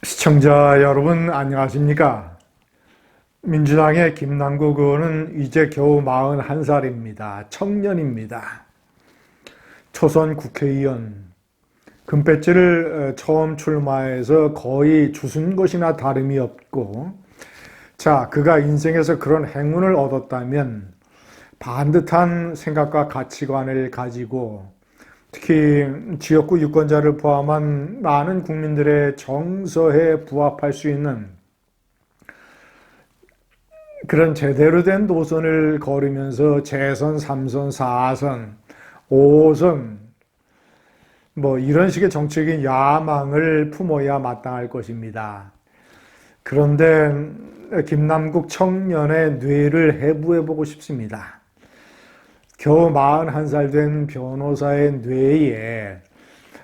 시청자 여러분 안녕하십니까? 민주당의 김남국 의원은 이제 겨우 41살입니다. 청년입니다. 초선 국회의원. 금배지를 처음 출마해서 거의 주순 것이나 다름이 없고, 자, 그가 인생에서 그런 행운을 얻었다면 반듯한 생각과 가치관을 가지고 특히 지역구 유권자를 포함한 많은 국민들의 정서에 부합할 수 있는 그런 제대로 된 노선을 걸으면서 재선, 3선, 4선, 5선 뭐 이런 식의 정치적인 야망을 품어야 마땅할 것입니다. 그런데 김남국 청년의 뇌를 해부해보고 싶습니다. 겨우 41살 된 변호사의 뇌에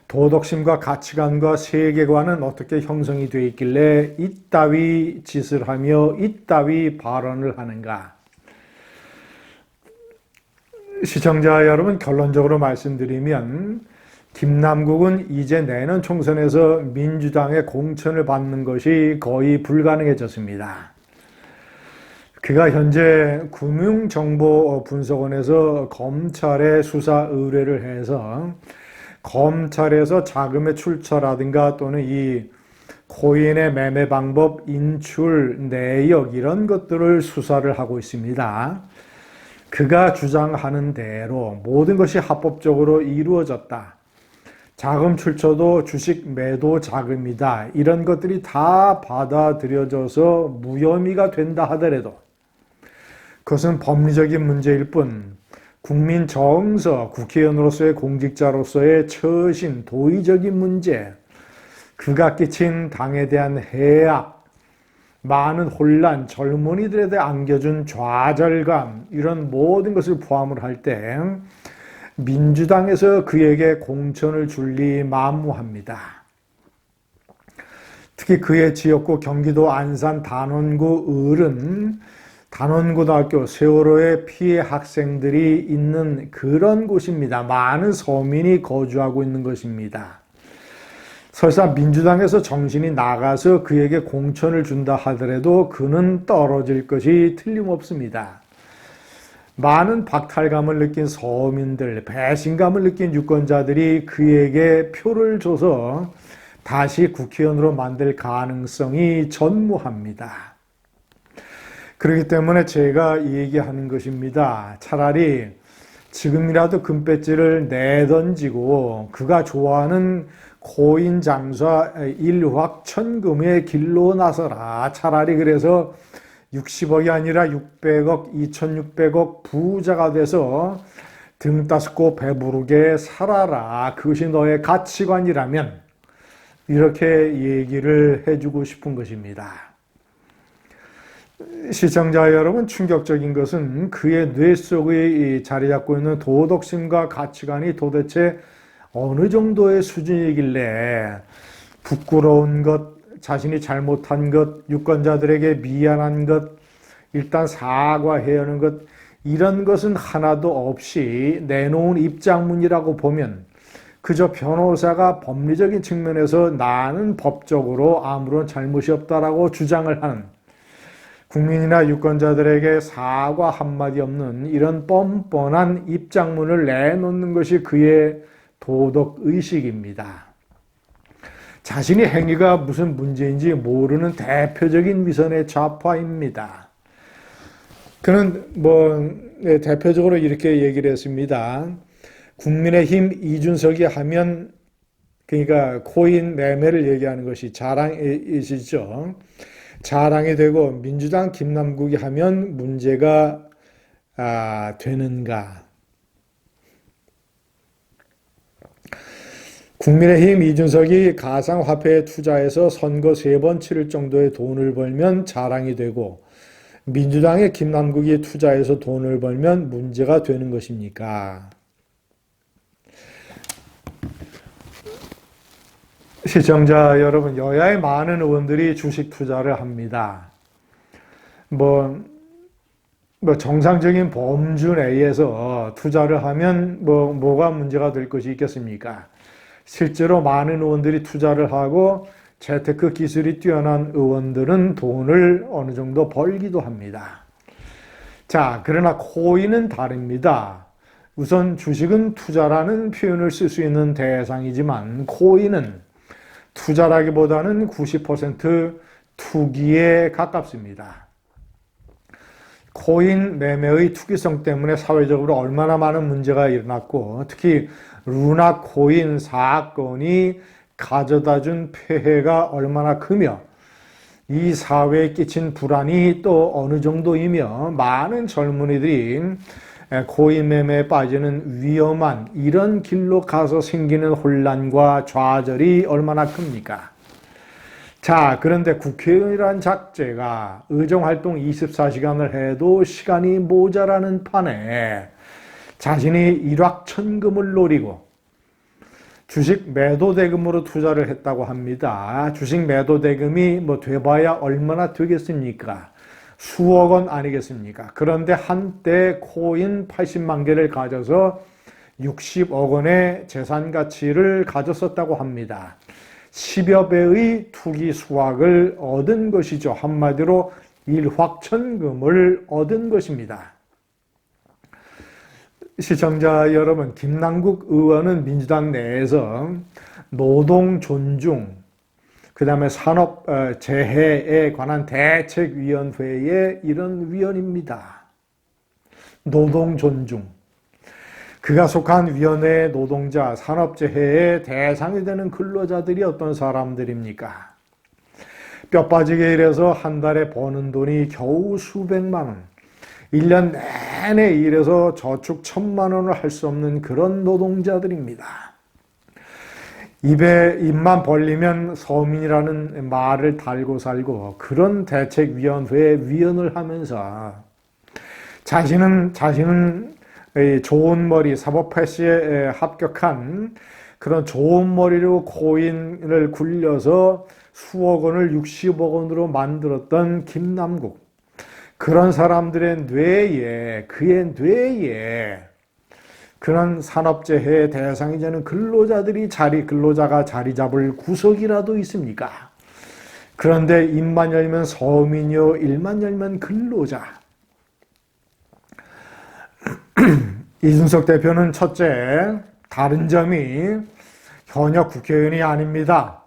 도덕심과 가치관과 세계관은 어떻게 형성이 되어 있길래 이따위 짓을 하며 이따위 발언을 하는가? 시청자 여러분, 결론적으로 말씀드리면 김남국은 이제 내년 총선에서 민주당의 공천을 받는 것이 거의 불가능해졌습니다. 그가 현재 금융정보분석원에서 검찰에 수사 의뢰를 해서 검찰에서 자금의 출처라든가 또는 이 코인의 매매 방법, 인출, 내역 이런 것들을 수사를 하고 있습니다. 그가 주장하는 대로 모든 것이 합법적으로 이루어졌다. 자금 출처도 주식 매도 자금이다. 이런 것들이 다 받아들여져서 무혐의가 된다 하더라도 그것은 법리적인 문제일 뿐 국민 정서, 국회의원으로서의 공직자로서의 처신, 도의적인 문제, 그가 끼친 당에 대한 해악, 많은 혼란, 젊은이들에 대해 안겨준 좌절감 이런 모든 것을 포함을 할 때 민주당에서 그에게 공천을 줄 리 만무합니다. 특히 그의 지역구 경기도 안산 단원구 을은 단원고등학교 세월호의 피해 학생들이 있는 그런 곳입니다. 많은 서민이 거주하고 있는 것입니다. 설사 민주당에서 정신이 나가서 그에게 공천을 준다 하더라도 그는 떨어질 것이 틀림없습니다. 많은 박탈감을 느낀 서민들, 배신감을 느낀 유권자들이 그에게 표를 줘서 다시 국회의원으로 만들 가능성이 전무합니다. 그렇기 때문에 제가 얘기하는 것입니다. 차라리 지금이라도 금배지를 내던지고 그가 좋아하는 코인 장사 일확천금의 길로 나서라. 차라리 그래서 60억이 아니라 600억, 2600억 부자가 돼서 등 따스고 배부르게 살아라. 그것이 너의 가치관이라면 이렇게 얘기를 해주고 싶은 것입니다. 시청자 여러분, 충격적인 것은 그의 뇌 속에 자리 잡고 있는 도덕심과 가치관이 도대체 어느 정도의 수준이길래 부끄러운 것, 자신이 잘못한 것, 유권자들에게 미안한 것, 일단 사과해야 하는 것, 이런 것은 하나도 없이 내놓은 입장문이라고 보면 그저 변호사가 법리적인 측면에서 나는 법적으로 아무런 잘못이 없다라고 주장을 하는 국민이나 유권자들에게 사과 한마디 없는 이런 뻔뻔한 입장문을 내놓는 것이 그의 도덕의식입니다. 자신의 행위가 무슨 문제인지 모르는 대표적인 위선의 좌파입니다. 그는 대표적으로 이렇게 얘기를 했습니다. 국민의힘 이준석이 하면, 그러니까 코인 매매를 얘기하는 것이 자랑이시죠. 자랑이 되고 민주당 김남국이 하면 문제가 되는가. 국민의힘 이준석이 가상화폐에 투자해서 선거 3번 치를 정도의 돈을 벌면 자랑이 되고 민주당의 김남국이 투자해서 돈을 벌면 문제가 되는 것입니까? 시청자 여러분, 여야의 많은 의원들이 주식 투자를 합니다. 정상적인 범주 내에서 투자를 하면 뭐가 문제가 될 것이 있겠습니까? 실제로 많은 의원들이 투자를 하고 재테크 기술이 뛰어난 의원들은 돈을 어느 정도 벌기도 합니다. 자, 그러나 코인은 다릅니다. 우선 주식은 투자라는 표현을 쓸 수 있는 대상이지만 코인은 투자라기보다는 90% 투기에 가깝습니다. 코인 매매의 투기성 때문에 사회적으로 얼마나 많은 문제가 일어났고 특히 루나 코인 사건이 가져다준 폐해가 얼마나 크며 이 사회에 끼친 불안이 또 어느 정도이며 많은 젊은이들이 코인 매매에 빠지는 위험한 이런 길로 가서 생기는 혼란과 좌절이 얼마나 큽니까? 자, 그런데 국회의원이란 작제가 의정활동 24시간을 해도 시간이 모자라는 판에 자신이 일확천금을 노리고 주식 매도 대금으로 투자를 했다고 합니다. 주식 매도 대금이 돼봐야 얼마나 되겠습니까? 수억 원 아니겠습니까? 그런데 한때 코인 80만 개를 가져서 60억 원의 재산 가치를 가졌었다고 합니다. 10여 배의 투기 수확을 얻은 것이죠. 한마디로 일확천금을 얻은 것입니다. 시청자 여러분, 김남국 의원은 민주당 내에서 노동 존중, 그 다음에 산업 재해에 관한 대책위원회의 이런 위원입니다. 노동 존중. 그가 속한 위원회의 노동자, 산업재해의 대상이 되는 근로자들이 어떤 사람들입니까? 뼈 빠지게 일해서 한 달에 버는 돈이 겨우 수백만 원, 1년 내내 일해서 저축 1,000만 원을 할 수 없는 그런 노동자들입니다. 입만 벌리면 서민이라는 말을 달고 살고 그런 대책위원회에 위원을 하면서 자신은 좋은 머리, 사법패시에 합격한 그런 좋은 머리로 코인을 굴려서 수억 원을 60억 원으로 만들었던 김남국. 그런 사람들의 그의 뇌에 그런 산업재해의 대상이 되는 근로자가 자리 잡을 구석이라도 있습니까? 그런데 입만 열면 서민이요, 일만 열면 근로자. 이준석 대표는 첫째, 다른 점이 현역 국회의원이 아닙니다.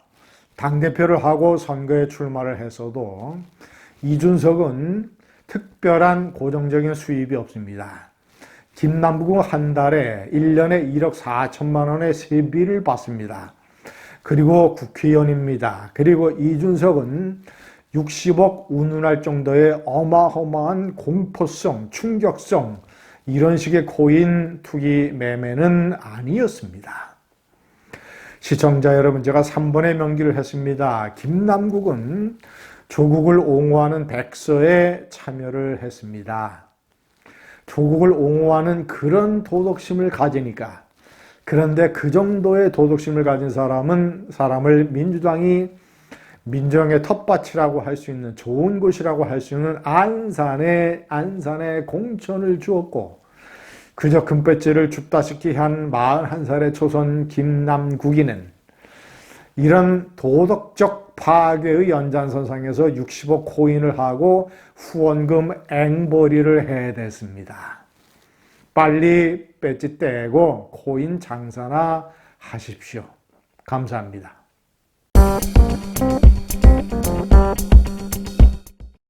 당대표를 하고 선거에 출마를 했어도 이준석은 특별한 고정적인 수입이 없습니다. 김남국은 한 달에 1년에 1억 4천만 원의 세비를 받습니다. 그리고 국회의원입니다. 그리고 이준석은 60억 운운할 정도의 어마어마한 공포성, 충격성 이런 식의 코인 투기 매매는 아니었습니다. 시청자 여러분, 제가 3번의 명기를 했습니다. 김남국은 조국을 옹호하는 백서에 참여를 했습니다. 조국을 옹호하는 그런 도덕심을 가지니까. 그런데 그 정도의 도덕심을 가진 사람을 민주당이 민정의 텃밭이라고 할 수 있는 좋은 곳이라고 할 수 있는 안산에 공천을 주었고 그저 금배지를 줍다시키 한 41살의 초선 김남국이는 이런 도덕적 파괴의 연장선상에서 60억 코인을 하고 후원금 앵벌이를 해댔습니다. 빨리 배지 떼고 코인 장사나 하십시오. 감사합니다.